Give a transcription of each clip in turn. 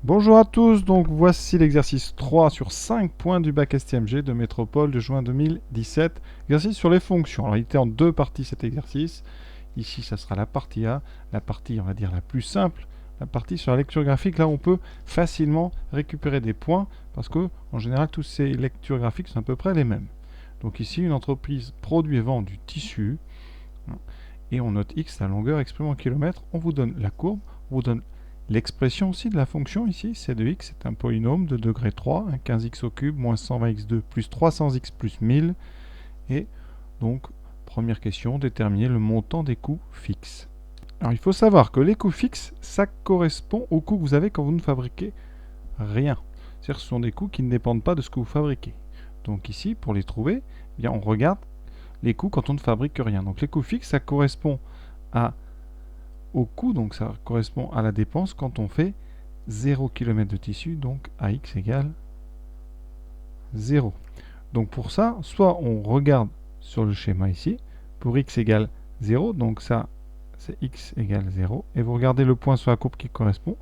Bonjour à tous, donc voici l'exercice 3 sur 5 points du bac STMG de Métropole de juin 2017. Exercice sur les fonctions. Alors il était en deux parties cet exercice. Ici ça sera la partie A, la partie on va dire la plus simple, la partie sur la lecture graphique. Là on peut facilement récupérer des points parce que en général toutes ces lectures graphiques sont à peu près les mêmes. Donc ici une entreprise produit et vend du tissu et on note X, la longueur exprimée en kilomètres. On vous donne la courbe, on vous donne l'expression aussi de la fonction ici, c de x, c'est un polynôme de degré 3, 15x au cube, moins 120x2 plus 300x plus 1000. Et donc, première question, déterminer le montant des coûts fixes. Alors, il faut savoir que les coûts fixes, ça correspond aux coûts que vous avez quand vous ne fabriquez rien. C'est-à-dire que ce sont des coûts qui ne dépendent pas de ce que vous fabriquez. Donc ici, pour les trouver, eh bien, on regarde les coûts quand on ne fabrique rien. Donc les coûts fixes, ça correspond au coût, donc ça correspond à la dépense quand on fait 0 km de tissu, donc AX égale 0. Donc pour ça, soit on regarde sur le schéma ici, pour X égale 0, donc ça c'est X égale 0, et vous regardez le point sur la courbe qui correspond,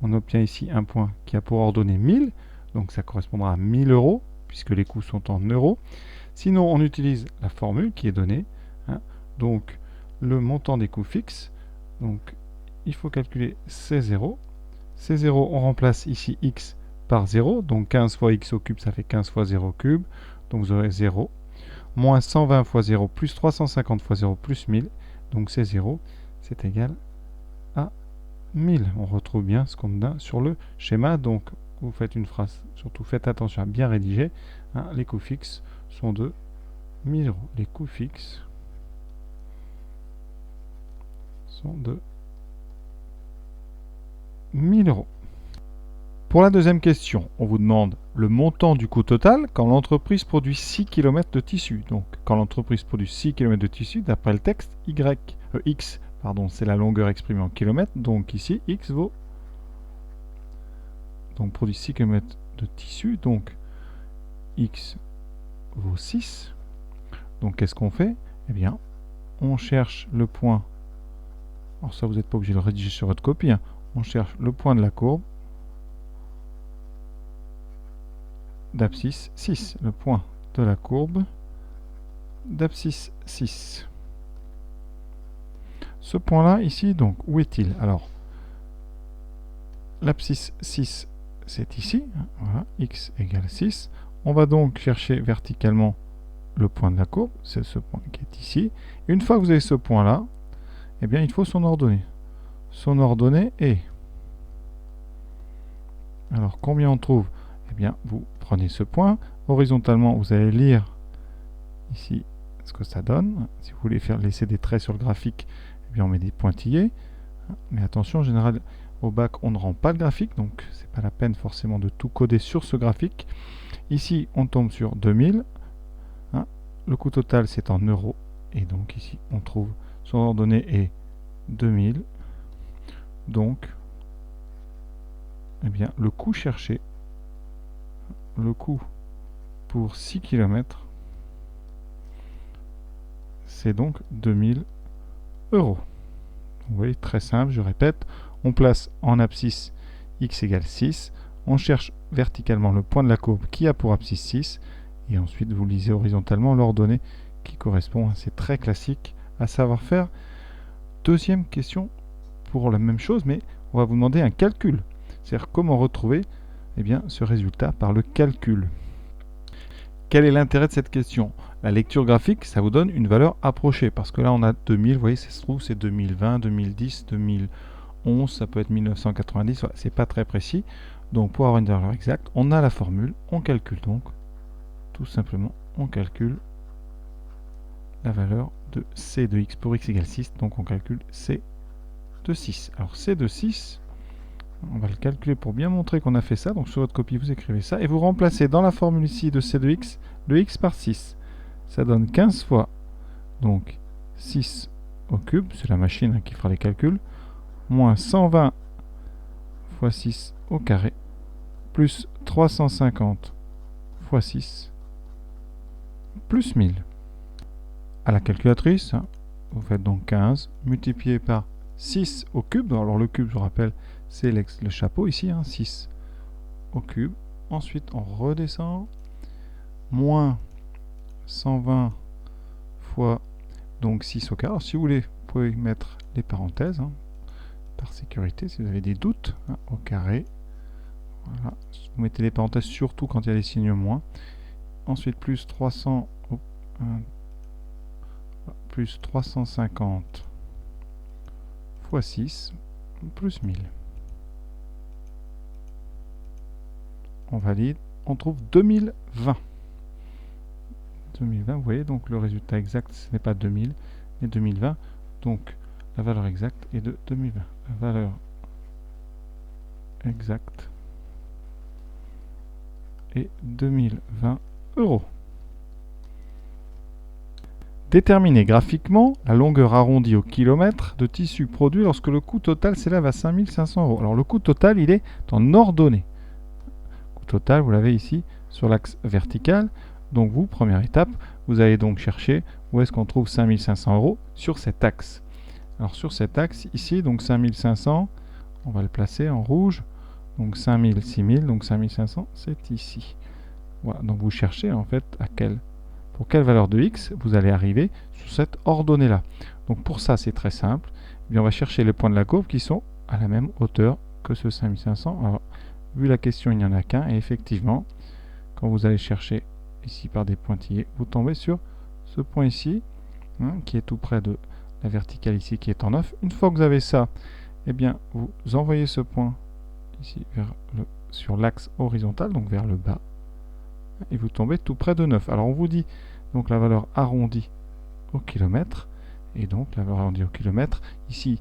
on obtient ici un point qui a pour ordonnée 1000, donc ça correspondra à 1000 euros, puisque les coûts sont en euros. Sinon, on utilise la formule qui est donnée, donc le montant des coûts fixes. Donc, il faut calculer C0. C0, on remplace ici x par 0. Donc, 15 fois x au cube, ça fait 15 fois 0 cube. Donc, vous aurez 0. Moins 120 fois 0 plus 350 fois 0 plus 1000. Donc, C0, c'est égal à 1000. On retrouve bien ce qu'on a sur le schéma. Donc, vous faites une phrase. Surtout, faites attention à bien rédiger. Les coûts fixes sont de 1000 euros. Les coûts fixes sont de 1000 euros. Pour la deuxième question, on vous demande le montant du coût total quand l'entreprise produit 6 km de tissu. Donc, quand l'entreprise produit 6 km de tissu, d'après le texte, X, c'est la longueur exprimée en kilomètres. Donc ici, X vaut... Donc, produit 6 km de tissu. Donc, X vaut 6. Donc, qu'est-ce qu'on fait? Eh bien, on cherche le point. Alors ça, vous n'êtes pas obligé de le rédiger sur votre copie. On cherche le point de la courbe d'abscisse 6. Le point de la courbe d'abscisse 6. Ce point-là, ici, donc, où est-il? Alors, l'abscisse 6, c'est ici. Voilà, x égale 6. On va donc chercher verticalement le point de la courbe. C'est ce point qui est ici. Une fois que vous avez ce point-là, eh bien, il faut son ordonnée. Son ordonnée est... Alors, combien on trouve? Eh bien, vous prenez ce point. Horizontalement, vous allez lire ici ce que ça donne. Si vous voulez laisser des traits sur le graphique, eh bien, on met des pointillés. Mais attention, en général, au bac, on ne rend pas le graphique, donc c'est pas la peine forcément de tout coder sur ce graphique. Ici, on tombe sur 2000. Le coût total, c'est en euros. Et donc ici, on trouve son ordonnée est 2000. Donc, eh bien, le coût cherché, le coût pour 6 km, c'est donc 2000 euros. Vous voyez, très simple, je répète, on place en abscisse x égale 6, on cherche verticalement le point de la courbe qui a pour abscisse 6, et ensuite vous lisez horizontalement l'ordonnée qui correspond, c'est très classique à savoir faire. Deuxième question pour la même chose, mais on va vous demander un calcul, c'est-à-dire comment retrouver ce résultat par le calcul. Quel est l'intérêt de cette question? La lecture graphique, ça vous donne une valeur approchée, parce que là on a 2000, vous voyez, ça se trouve c'est 2020, 2010, 2011, ça peut être 1990, voilà, c'est pas très précis. Donc pour avoir une valeur exacte, on a la formule, on calcule donc, tout simplement, on calcule la valeur de C de x pour x égale 6, donc on calcule C de 6. Alors C de 6, on va le calculer pour bien montrer qu'on a fait ça. Donc sur votre copie, vous écrivez ça et vous remplacez dans la formule ici de C de x, le x par 6. Ça donne 15 fois donc 6 au cube, c'est la machine qui fera les calculs, moins 120 fois 6 au carré, plus 350 fois 6, plus 1000. À la calculatrice, vous faites donc 15 multiplié par 6 au cube. Alors le cube, je vous rappelle, c'est le chapeau ici, hein, 6 au cube. Ensuite, on redescend. Moins 120 fois donc 6 au carré. Alors, si vous voulez, vous pouvez mettre les parenthèses, hein, par sécurité, si vous avez des doutes, hein, au carré. Voilà. Vous mettez les parenthèses surtout quand il y a les signes moins. Ensuite, plus 300, plus 350 fois 6, plus 1000. On valide, on trouve 2020. 2020, vous voyez, donc le résultat exact, ce n'est pas 2000, mais 2020. Donc, la valeur exacte est de 2020. La valeur exacte est 2020 €. Déterminer graphiquement la longueur arrondie au kilomètre de tissu produit lorsque le coût total s'élève à 5500 €. Alors le coût total, il est en ordonnée. Le coût total, vous l'avez ici sur l'axe vertical. Donc vous, première étape, vous allez donc chercher où est-ce qu'on trouve 5500 € sur cet axe. Alors sur cet axe ici, donc 5500, on va le placer en rouge. Donc 5000, 6000, donc 5500, c'est ici. Voilà, donc vous cherchez en fait pour quelle valeur de x vous allez arriver sur cette ordonnée-là. Donc pour ça, c'est très simple. Eh bien, on va chercher les points de la courbe qui sont à la même hauteur que ce 5500. Alors, vu la question, il n'y en a qu'un. Et effectivement, quand vous allez chercher ici par des pointillés, vous tombez sur ce point ici, hein, qui est tout près de la verticale ici, qui est en 9. Une fois que vous avez ça, eh bien, vous envoyez ce point ici sur l'axe horizontal, donc vers le bas, et vous tombez tout près de 9. Alors on vous dit donc la valeur arrondie au kilomètre, et donc la valeur arrondie au kilomètre, ici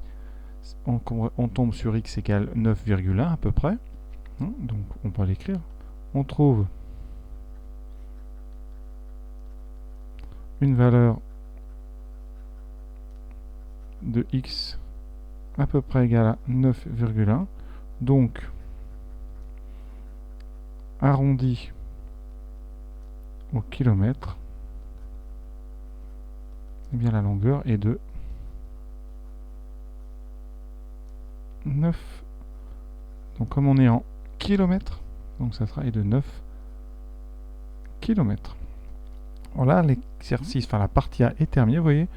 on tombe sur x égale 9,1 à peu près, hein, donc on peut l'écrire, on trouve une valeur de x à peu près égale à 9,1, donc arrondi au kilomètre, et bien la longueur est de 9. Donc comme on est en kilomètres, donc ça sera de 9 kilomètres. Voilà, l'exercice, enfin la partie A est terminée, vous voyez,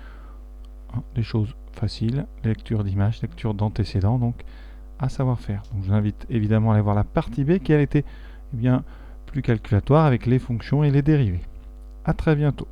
hein, des choses faciles, lecture d'images, lecture d'antécédents, donc à savoir faire. Donc je vous invite évidemment à aller voir la partie B qui a été plus calculatoire avec les fonctions et les dérivées. A très bientôt.